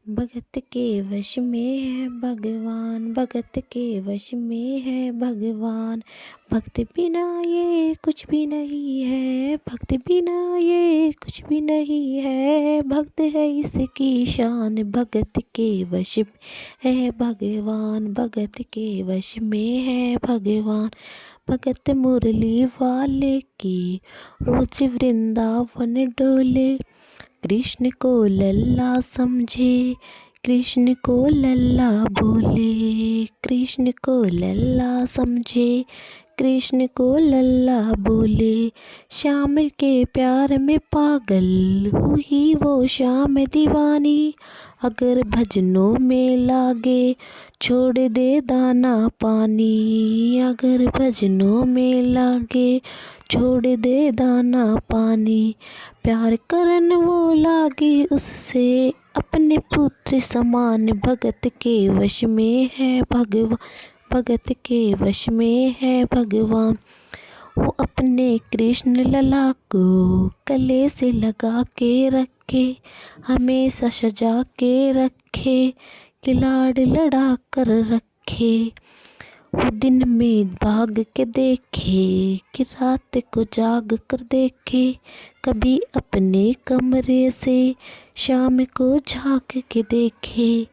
भगत के वश में है भगवान, भगत के वश में है भगवान। भक्त बिना ये कुछ भी नहीं है, भक्त बिना ये कुछ भी नहीं है। भक्त है इसकी शान, भगत के वश में है भगवान, भगत के वश में है भगवान। भगत मुरली वाले की रोज वृंदावन डोले, कृष्ण को लल्ला समझे, कृष्ण को लल्ला बोले, कृष्ण को लल्ला समझे, कृष्ण को लल्ला बोले। श्याम के प्यार में पागल हुई वो श्याम दीवानी, अगर भजनों में लागे छोड़ दे दाना पानी, अगर भजनों में लागे छोड़ दे दाना पानी। प्यार करन वो लागी उससे अपने पुत्र समान, भगत के वश में है भगवान, भगत के वश में है भगवान। वो अपने कृष्ण लला को गले से लगा के रखे, हमेशा सजा के रखे, खिलाड़ लड़ा कर रखे। वो दिन में भाग के देखे कि रात को जाग कर देखे, कभी अपने कमरे से शाम को झांक के देखे।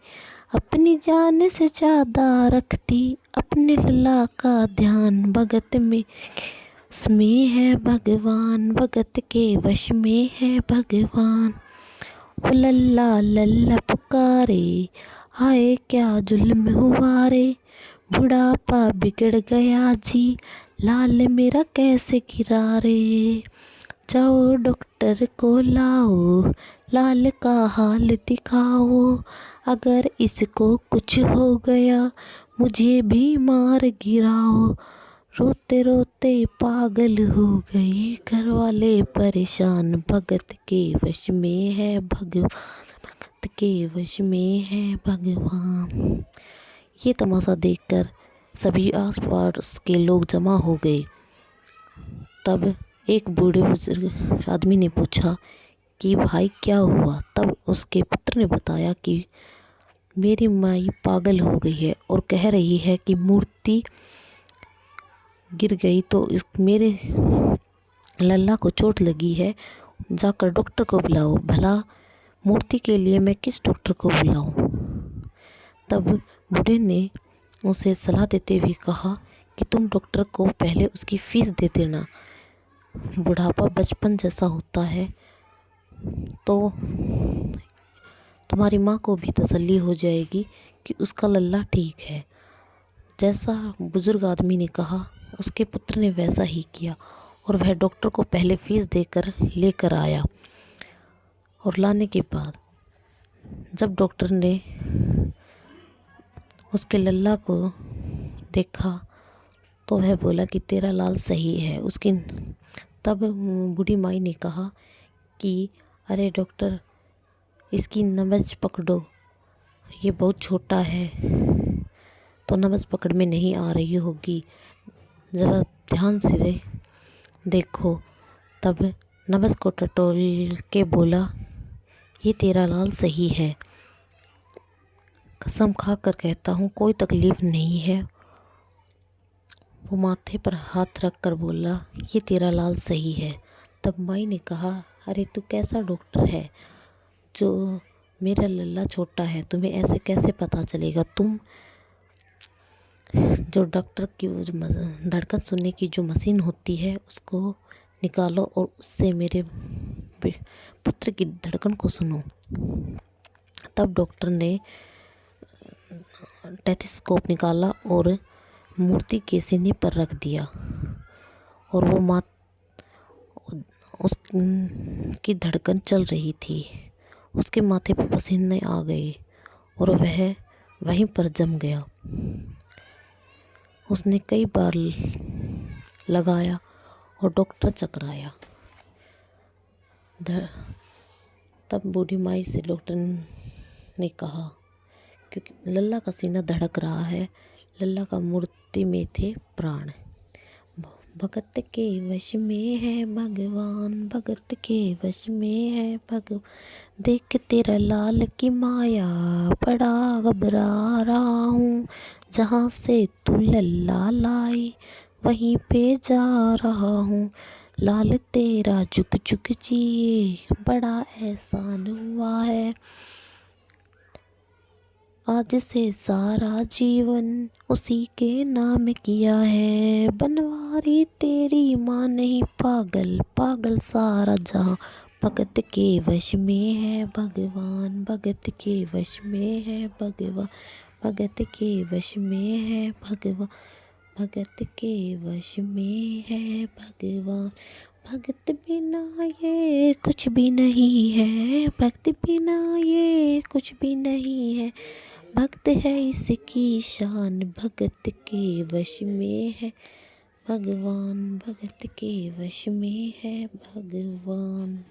अपनी जान से ज्यादा रखती अपने लला का ध्यान, भगत में उसमें है भगवान, भगत के वश में है भगवान। वो लल्ला लल्ला पुकारे, हाय क्या जुल्म हुआ रे, बुढ़ापा बिगड़ गया जी, लाल मेरा कैसे गिरा रे। जाओ डॉक्टर को लाओ, लाल का हाल दिखाओ, अगर इसको कुछ हो गया मुझे भी मार गिराओ। रोते रोते पागल हो गई, घर वाले परेशान, भगत के वश में है भगवान, भगत के वश में है भगवान। ये तमाशा देखकर सभी आसपास के लोग जमा हो गए। तब एक बूढ़े बुजुर्ग आदमी ने पूछा कि भाई क्या हुआ। तब उसके पुत्र ने बताया कि मेरी माई पागल हो गई है और कह रही है कि मूर्ति गिर गई तो मेरे लल्ला को चोट लगी है, जाकर डॉक्टर को बुलाओ। भला मूर्ति के लिए मैं किस डॉक्टर को बुलाऊं। तब बूढ़े ने उसे सलाह देते हुए कहा कि तुम डॉक्टर को पहले उसकी फीस दे देना, बुढ़ापा बचपन जैसा होता है तो तुम्हारी माँ को भी तसल्ली हो जाएगी कि उसका लल्ला ठीक है। जैसा बुजुर्ग आदमी ने कहा उसके पुत्र ने वैसा ही किया और वह डॉक्टर को पहले फीस देकर लेकर आया। और लाने के बाद जब डॉक्टर ने उसके लल्ला को देखा तो वह बोला कि तेरा लाल सही है उसकी। तब बूढ़ी माई ने कहा कि अरे डॉक्टर इसकी नब्ज पकड़ो, ये बहुत छोटा है तो नब्ज पकड़ में नहीं आ रही होगी, ज़रा ध्यान से देखो। तब नब्ज को टटोल के बोला ये तेरा लाल सही है, कसम खा कर कहता हूँ कोई तकलीफ़ नहीं है। वो माथे पर हाथ रख कर बोला ये तेरा लाल सही है। तब माई ने कहा अरे तू कैसा डॉक्टर है जो मेरा लल्ला छोटा है, तुम्हें ऐसे कैसे पता चलेगा। तुम जो डॉक्टर की वो जो धड़कन सुनने की जो मशीन होती है उसको निकालो और उससे मेरे पुत्र की धड़कन को सुनो। तब डॉक्टर ने टेथिस्कोप निकाला और मूर्ति के सीने पर रख दिया और वो उसकी धड़कन चल रही थी। उसके माथे पर पसीने आ गए और वह वहीं पर जम गया। उसने कई बार लगाया और डॉक्टर चकराया। तब बूढ़ी माई से डॉक्टर ने कहा क्योंकि लल्ला का सीना धड़क रहा है, लल्ला का मूर्ति में थे प्राण, भगत के वश में है भगवान, भगत के वश में है भगवान। देख तेरा लाल की माया, बड़ा घबरा रहा हूँ। जहाँ से तू लल्ला लाई, वहीं पे जा रहा हूँ। लाल तेरा झुक झुक जिए, बड़ा एहसान हुआ है। आज से सारा जीवन उसी के नाम किया है। बनवारी तेरी माँ नहीं, पागल पागल सारा जहाँ। भगत के वश में है भगवान, भगत के वश में है भगवान, भगत के वश में है भगवान, भगत के वश में है भगवान। भगत बिना ये कुछ भी नहीं है, भक्त बिना ये कुछ भी नहीं है। भक्त है इसकी शान, भगत के वश में है भगवान, भगत के वश में है भगवान।